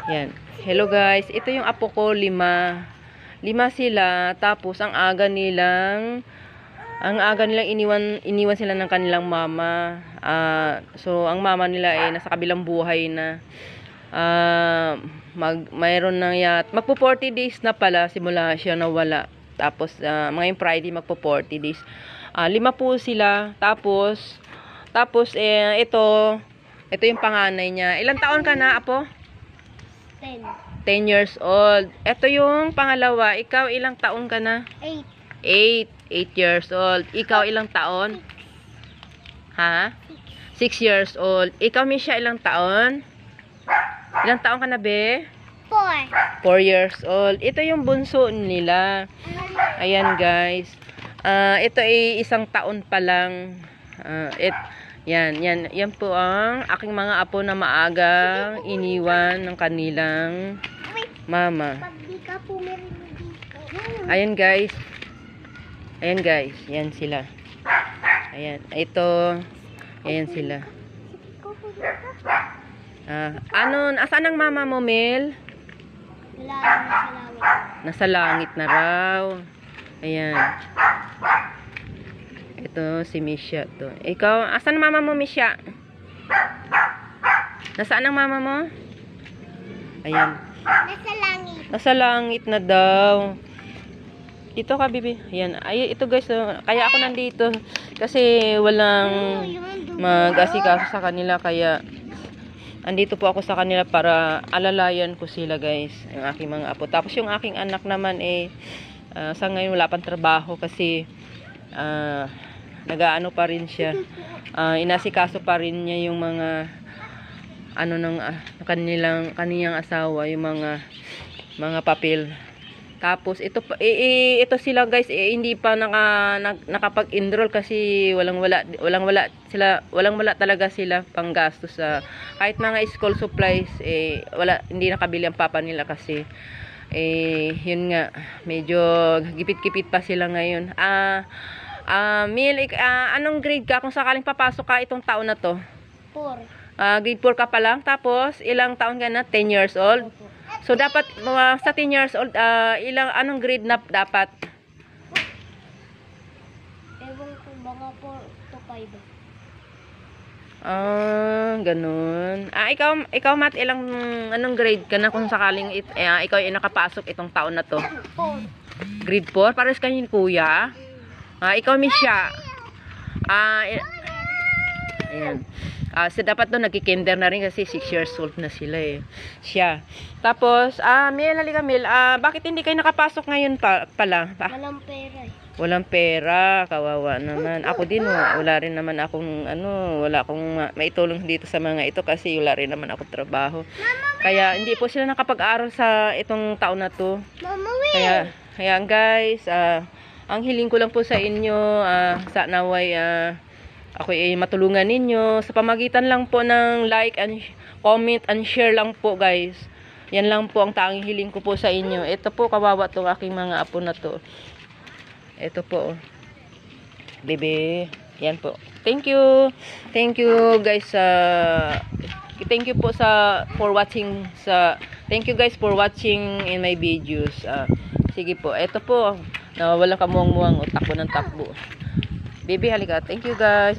Yan. Hello guys. Ito yung apo ko, 5. 5 sila. Tapos ang aga nilang iniwan sila ng kanilang mama. So ang mama nila ay nasa kabilang buhay na. Mayroon na magpo 40 days na pala simula siya nawala. Tapos ngayong Friday magpo 40 days. 5 po sila. Tapos ito yung panganay niya. Ilang taon ka na, apo? 10 years old. Ito yung pangalawa. Ikaw, ilang taon ka na? 8 years old. Ikaw, ilang taon? Ha? 6 years old. Ikaw, Misha, ilang taon? Ilang taon ka na, be? 4 years old. Ito yung bunso nila. Ayan, guys. Ito ay 1 taon pa lang. Yan po ang aking mga apo na maagang iniwan ng kanilang mama. Ayan guys. Yan sila. Ayan. Ito. Ayan sila. Asan ang mama mo, Mel? Nasa langit na raw. Ayan. Ito si Misha to. Ikaw, asan ang mama mo, Misha? Nasaan ang mama mo? Ayan. Nasa langit. Nasa langit na daw. Dito ka, bibi. Ayan. Ay, ito guys. Kaya ako nandito. Kasi walang mag-asikaso sa kanila. Kaya andito po ako sa kanila para alalayan ko sila guys. Yung aking mga apo. Tapos yung aking anak naman sa ngayon wala pang trabaho kasi nagaano pa rin siya. Inasikaso pa rin niya yung mga kaniyang asawa, yung mga papel. Tapos ito sila guys, hindi pa nakapag-enroll kasi walang wala talaga sila panggastos sa kahit mga school supplies hindi nakabili ang papa nila kasi yun nga medyo gipit-gipit pa sila ngayon. Mil, anong grade ka kung sakaling papasok ka itong taon na to? 4. Grade 4 ka pa lang. Tapos, ilang taon ka na? 10 years old? So, dapat, sa 10 years old, anong grade na dapat? Ewan ko, mga 4 to 5. Ganun. Ikaw, Matt, anong grade ka na kung sakaling ikaw ay nakapasok itong taon na to? 4. Grade 4? Pares kayo ni Kuya? Ikaw, Misha. Ayan. So dapat doon nagki-kinder na rin kasi 6 years old na sila siya. Tapos, Mel, halika Mel. Bakit hindi kayo nakapasok ngayon pala? Walang pera Walang pera. Kawawa naman. Ako din, wala rin naman akong, wala akong maitulong dito sa mga ito kasi wala rin naman akong trabaho. Kaya, hindi po sila nakapag-aral sa itong taon na to. Kaya guys, ang hiling ko lang po sa inyo, sa naway, ako ay matulungan ninyo sa pamagitan lang po ng like and comment and share lang po guys. Yan lang po ang tanging hiling ko po sa inyo. Ito po, kawawa tong aking mga apo na to. Ito po. Bebe. Yan po. Thank you. Thank you guys. Thank you po for watching thank you guys for watching in my videos. Sige po. Ito po. Walang kamuang-muang takbo ng takbo. Baby, halika. Thank you guys.